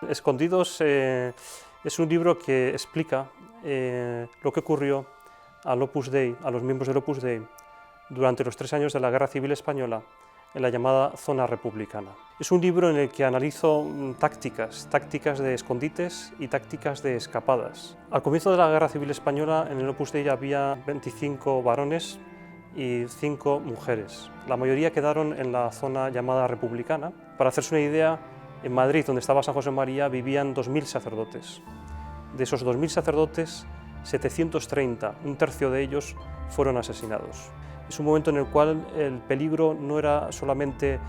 Escondidos es un libro que explica lo que ocurrió al Opus Dei, a los miembros del Opus Dei, durante los 3 años de la Guerra Civil Española en la llamada zona republicana. Es un libro en el que analizo tácticas de escondites y tácticas de escapadas. Al comienzo de la Guerra Civil Española en el Opus Dei había 25 varones y 5 mujeres. La mayoría quedaron en la zona llamada republicana. Para hacerse una idea, en Madrid, donde estaba San José María, vivían 2.000 sacerdotes. De esos 2.000 sacerdotes, 730, un tercio de ellos, fueron asesinados. Es un momento en el cual el peligro no era solamente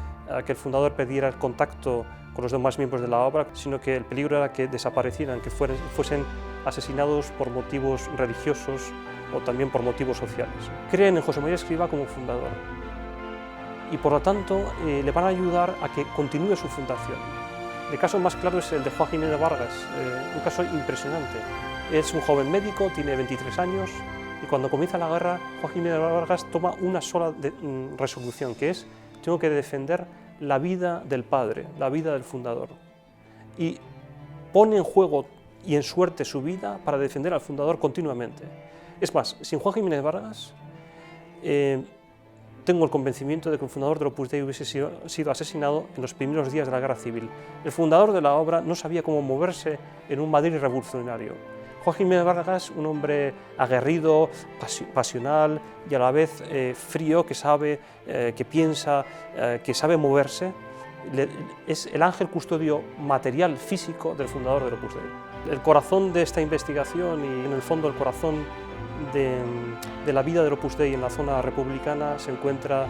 que el fundador perdiera el contacto con los demás miembros de la obra, sino que el peligro era que desaparecieran, que fuesen asesinados por motivos religiosos o también por motivos sociales. Creen en José María Escrivá como fundador y por lo tanto le van a ayudar a que continúe su fundación. El caso más claro es el de Juan Jiménez de Vargas, un caso impresionante. Es un joven médico, tiene 23 años y cuando comienza la guerra, Juan Jiménez de Vargas toma una sola resolución, que es: tengo que defender la vida del padre, la vida del fundador. Y pone en juego y en suerte su vida para defender al fundador continuamente. Es más, sin Juan Jiménez de Vargas, tengo el convencimiento de que el fundador del Opus Dei hubiese sido asesinado en los primeros días de la Guerra Civil. El fundador de la obra no sabía cómo moverse en un Madrid revolucionario. Juan Jiménez de Vargas, un hombre aguerrido, pasional y a la vez frío, que sabe, que piensa, que sabe moverse, es el ángel custodio material, físico del fundador del Opus Dei. El corazón de esta investigación y en el fondo el corazón de la vida del Opus Dei en la zona republicana se encuentra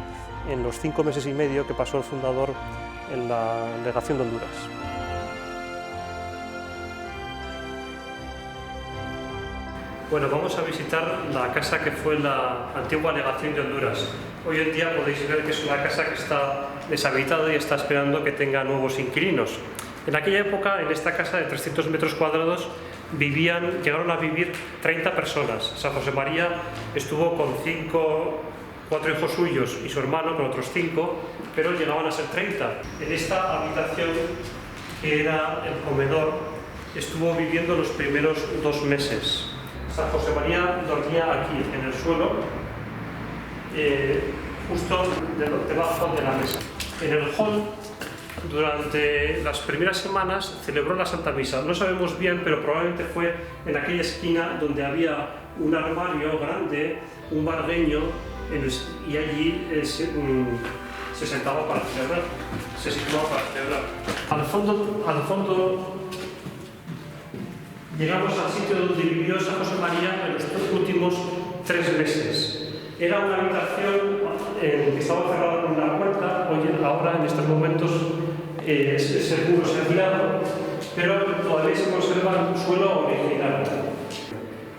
en los 5 meses y medio que pasó el fundador en la delegación de Honduras. Bueno, vamos a visitar la casa que fue la antigua legación de Honduras. Hoy en día podéis ver que es una casa que está deshabitada y está esperando que tenga nuevos inquilinos. En aquella época, en esta casa de 300 metros cuadrados, llegaron a vivir 30 personas. San José María estuvo con 4 hijos suyos y su hermano con otros 5, pero llegaban a ser 30. En esta habitación, que era el comedor, estuvo viviendo los primeros 2 meses. San José María dormía aquí, en el suelo, justo debajo de la mesa. En el hall, durante las primeras semanas, celebró la Santa Misa. No sabemos bien, pero probablemente fue en aquella esquina donde había un armario grande, un vargueño, y allí se sentaba para celebrar, se situaba para celebrar. Al fondo llegamos al sitio donde vivió San José María en los últimos 3 meses. Era una habitación que estaba cerrada con una puerta. Ahora, en estos momentos, es seguro ser guiado, pero todavía se conserva un suelo original.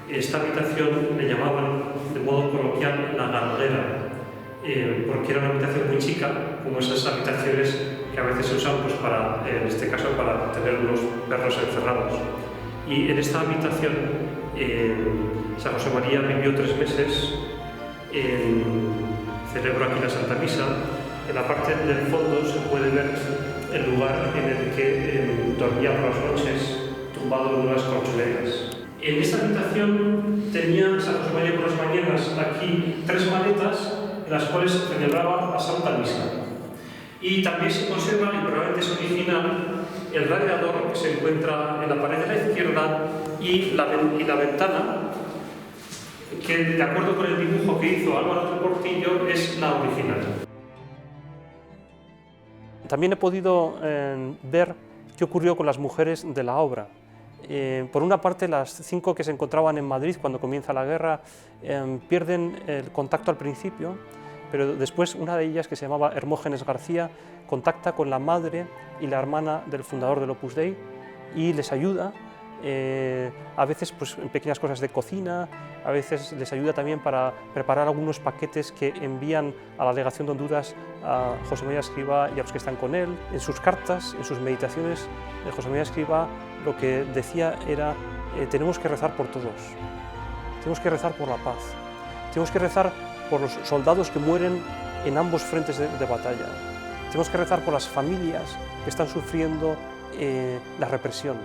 Esta habitación le llamaban, de modo coloquial, la galguera, porque era una habitación muy chica, como esas habitaciones que a veces se usan, pues, en este caso, para tener los perros encerrados. Y en esta habitación San José María vivió 3 meses, celebró aquí la Santa Misa. En la parte del fondo se puede ver el lugar en el que dormía por las noches, tumbado en unas colchonetas. En esta habitación tenía San José María por las mañanas aquí 3 maletas en las cuales se celebraba la Santa Misa. Y también se conserva, y probablemente es original, el radiador que se encuentra en la pared de la izquierda y la ventana, que de acuerdo con el dibujo que hizo Álvaro del Portillo es la original. También he podido ver qué ocurrió con las mujeres de la obra. Por una parte, las 5 que se encontraban en Madrid cuando comienza la guerra pierden el contacto al principio, pero después una de ellas, que se llamaba Hermógenes García, contacta con la madre y la hermana del fundador del Opus Dei y les ayuda, a veces pues, en pequeñas cosas de cocina, a veces les ayuda también para preparar algunos paquetes que envían a la delegación de Honduras a José María Escrivá y a los que están con él. En sus cartas, en sus meditaciones, José María Escrivá lo que decía era: tenemos que rezar por todos, tenemos que rezar por la paz, tenemos que rezar por los soldados que mueren en ambos frentes de batalla, tenemos que rezar por las familias que están sufriendo la represión.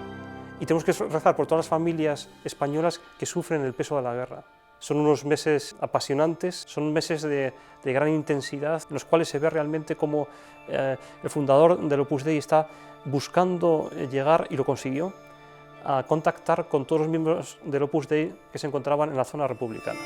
Y tenemos que rezar por todas las familias españolas que sufren el peso de la guerra. Son unos meses apasionantes, son meses de gran intensidad, en los cuales se ve realmente cómo el fundador del Opus Dei está buscando llegar, y lo consiguió, a contactar con todos los miembros del Opus Dei que se encontraban en la zona republicana.